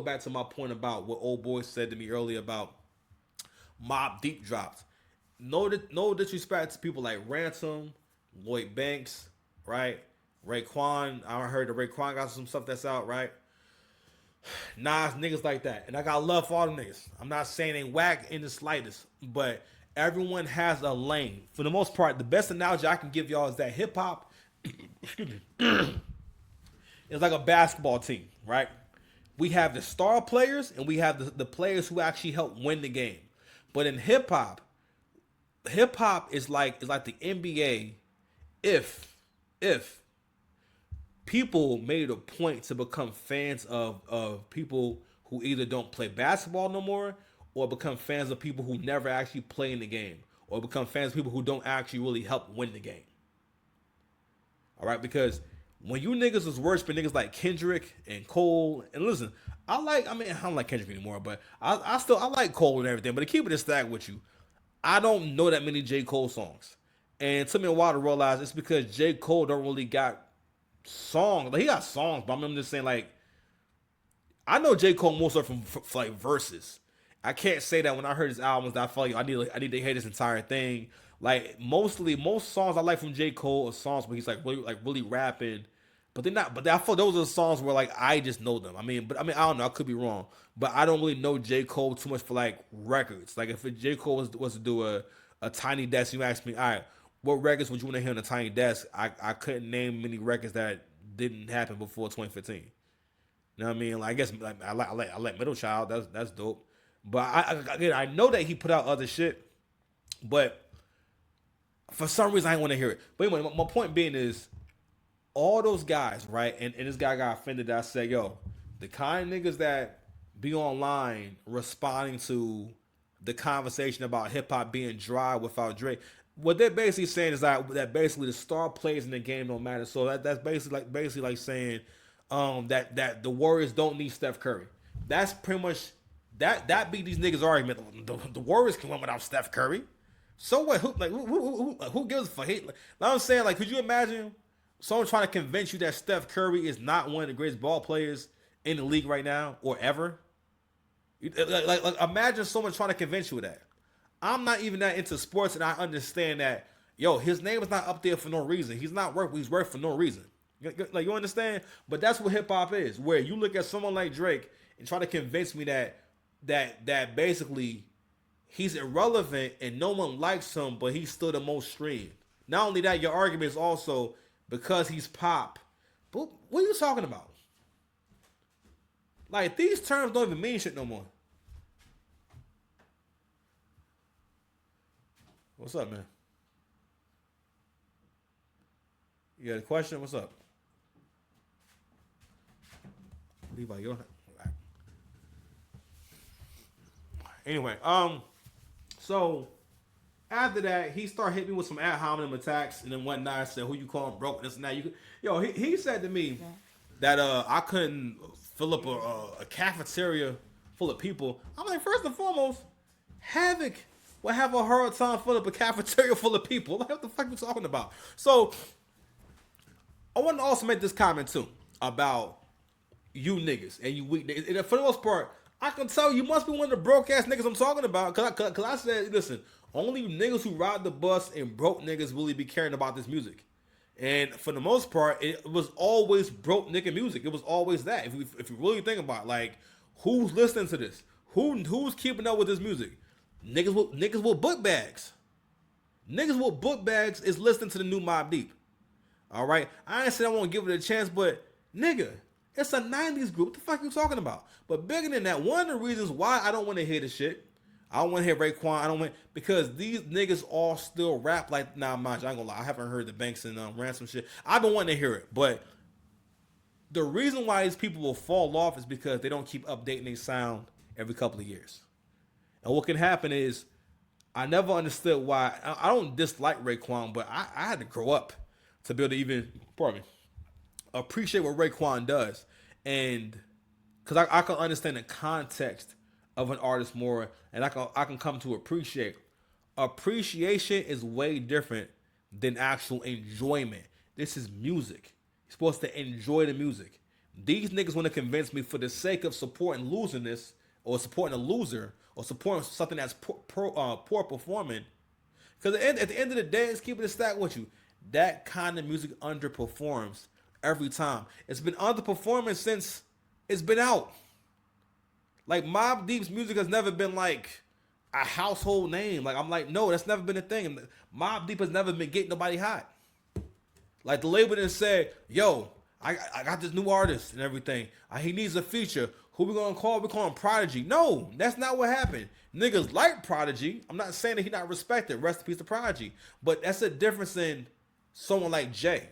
back to my point about what old boy said to me earlier about Mob deep drops. No disrespect to people like Ransom, Lloyd Banks, right? Raekwon. I heard that Raekwon got some stuff that's out, right? Nas, niggas like that. And I got love for all them niggas. I'm not saying they whack in the slightest, but everyone has a lane. For the most part, the best analogy I can give y'all is that hip hop is like a basketball team, right? We have the star players and we have the players who actually help win the game. But in hip hop is like the NBA if people made a point to become fans of people who either don't play basketball no more or become fans of people who never actually play in the game or become fans of people who don't actually really help win the game. All right, because when you niggas was worshiping niggas like Kendrick and Cole, and listen, I don't like Kendrick anymore, but I like Cole and everything. But to keep it a stack with you, I don't know that many J. Cole songs. And it took me a while to realize it's because J. Cole don't really got songs. Like he got songs, but I'm just saying like I know J. Cole most of from like verses. I can't say that when I heard his albums that I felt like I need to hear this entire thing. Like most songs I like from J. Cole are songs where he's like really rapping. But they're not. But I feel those are the songs where like I just know them. I don't know. I could be wrong, but I don't really know J. Cole too much for like records. Like if J. Cole was to do a Tiny Desk, you ask me, all right, what records would you want to hear on a Tiny Desk? I couldn't name many records that didn't happen before 2015. You know what I mean? Like, I guess like, I like Middle Child. That's dope. But again, I know that he put out other shit, but for some reason I didn't want to hear it. But anyway, my point being is all those guys, right? And this guy got offended that I said, yo, the kind of niggas that be online responding to the conversation about hip hop being dry without Drake. What they're basically saying is that basically the star players in the game don't matter. So that's basically like saying that the Warriors don't need Steph Curry. That's pretty much that be these niggas' argument. The Warriors can win without Steph Curry. So what? Who gives a fuck? Like, I'm saying, like, could you imagine someone trying to convince you that Steph Curry is not one of the greatest ball players in the league right now or ever? Like imagine someone trying to convince you of that. I'm not even that into sports, and I understand that. Yo, his name is not up there for no reason. He's not worth. He's worth for no reason. Like you understand? But that's what hip hop is. Where you look at someone like Drake and try to convince me that basically he's irrelevant and no one likes him, but he's still the most streamed. Not only that, your argument is also because he's pop. But what are you talking about? Like these terms don't even mean shit no more. What's up, man? You got a question? What's up? Levi, you anyway, so after that, he started hitting me with some ad hominem attacks and then whatnot. I said, "Who you calling broke? This and that." He said to me that I couldn't fill up a cafeteria full of people. I'm like, first and foremost, Havoc will have a hard time filling up a cafeteria full of people. Like, what the fuck are you talking about? So I want to also make this comment too about you niggas and you weak niggas. And for the most part, I can tell you must be one of the broke ass niggas I'm talking about. Cause I said, listen, only niggas who ride the bus and broke niggas really be caring about this music. And for the most part, it was always broke nigga music. It was always that. If you really think about it, like who's listening to this, who's keeping up with this music, niggas with book bags. Niggas with book bags is listening to the new Mobb Deep. All right, I ain't saying I won't give it a chance, but nigga, it's a '90s group. What the fuck are you talking about? But bigger than that, one of the reasons why I don't want to hear this shit, I don't want to hear Raekwon. I don't want because these niggas all still rap like mind you, I ain't gonna lie. I haven't heard the Banks and Ransom shit. I've been wanting to hear it, but the reason why these people will fall off is because they don't keep updating their sound every couple of years. And what can happen is I never understood why. I don't dislike Raekwon, but I had to grow up to be able to even, pardon me, appreciate what Raekwon does. And because I can understand the context of an artist more, and I can come to appreciate. Appreciation is way different than actual enjoyment. This is music. You're supposed to enjoy the music. These niggas want to convince me for the sake of supporting losing this, or supporting a loser, or supporting something that's poor performing. Because at the end of the day, it's keeping it stacked with you. That kind of music underperforms every time. It's been underperforming since it's been out. Like Mobb Deep's music has never been like a household name. Like I'm like, no, that's never been a thing. Mobb Deep has never been getting nobody hot. Like the label didn't say, yo, I got this new artist and everything. He needs a feature. Who we gonna call? We call him Prodigy. No, that's not what happened. Niggas like Prodigy. I'm not saying that he not respected. Rest in peace to Prodigy. But that's a difference in someone like Jay,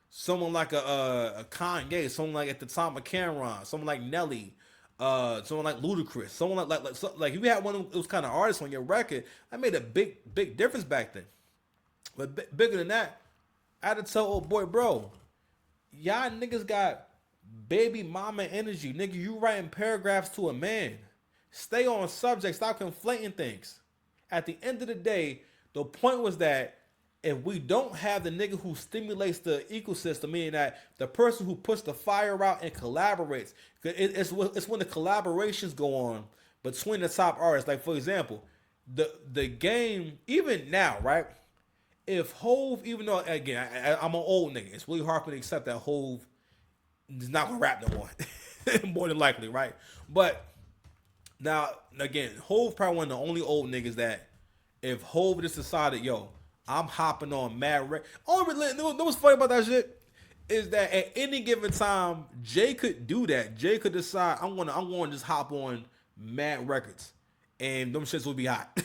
someone like a Kanye, someone like at the time of Cameron, someone like Nelly, someone like Ludacris, someone like if you had one of those kind of artists on your record, that made a big difference back then. But bigger than that, I had to tell old boy, bro, y'all niggas got baby mama energy. Nigga, you writing paragraphs to a man. Stay on subject. Stop conflating things. At the end of the day, the point was that if we don't have the nigga who stimulates the ecosystem, meaning that the person who puts the fire out and collaborates, it's when the collaborations go on between the top artists. Like for example, the game even now, right? If Hove, even though again I'm an old nigga, it's really hard for me to accept that Hove is not gonna rap no more, more than likely, right? But now again, Hove probably one of the only old niggas that if Hove just decided, yo, I'm hopping on Mad Rec. What's funny about that shit is that at any given time, Jay could do that. Jay could decide I'm gonna just hop on Mad Records, and them shits will be hot.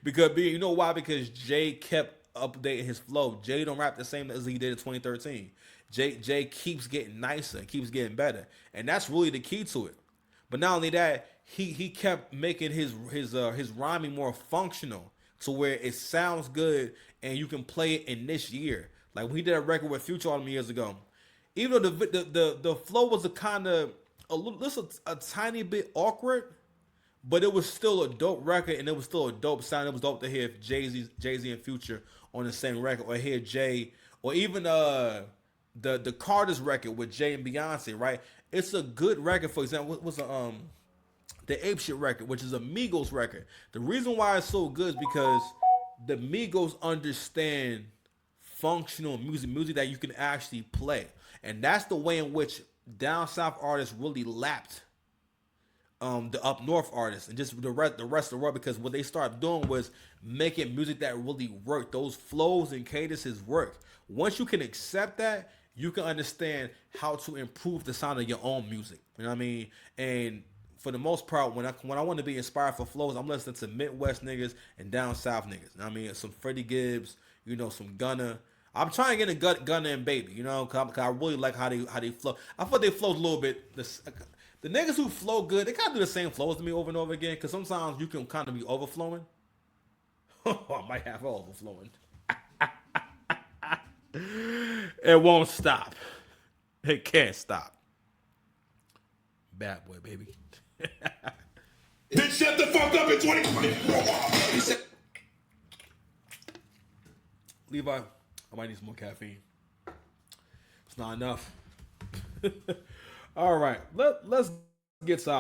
Because you know why? Because Jay kept updating his flow. Jay don't rap the same as he did in 2013. Jay keeps getting nicer, keeps getting better, and that's really the key to it. But not only that, he kept making his rhyming more functional to where it sounds good and you can play it in this year. Like when he did a record with Future on him years ago, even though the flow was a tiny bit awkward, but it was still a dope record and it was still a dope sound. It was dope to hear Jay-Z and Future on the same record, or hear Jay, or even the Carter's record with Jay and Beyonce, right? It's a good record. For example, what's the Ape Shit record, which is a Migos record. The reason why it's so good is because the Migos understand functional music that you can actually play, and that's the way in which down south artists really lapped the up north artists and just the rest of the world, because what they started doing was making music that really worked. Those flows and cadences worked. Once you can accept that, you can understand how to improve the sound of your own music. You know what I mean? And for the most part, when I want to be inspired for flows, I'm listening to Midwest niggas and down south niggas. You know what I mean? Some Freddie Gibbs, some Gunna. I'm trying to get a Gunna and Baby, cause I really like how they flow. I thought they flowed a little bit. The niggas who flow good, they kind of do the same flows to me over and over again, because sometimes you can kind of be overflowing. I might have overflowing. It won't stop. It can't stop. Bad boy, baby. Bitch, shut the fuck up in 2020. Levi, I might need some more caffeine. It's not enough. All right, let's get to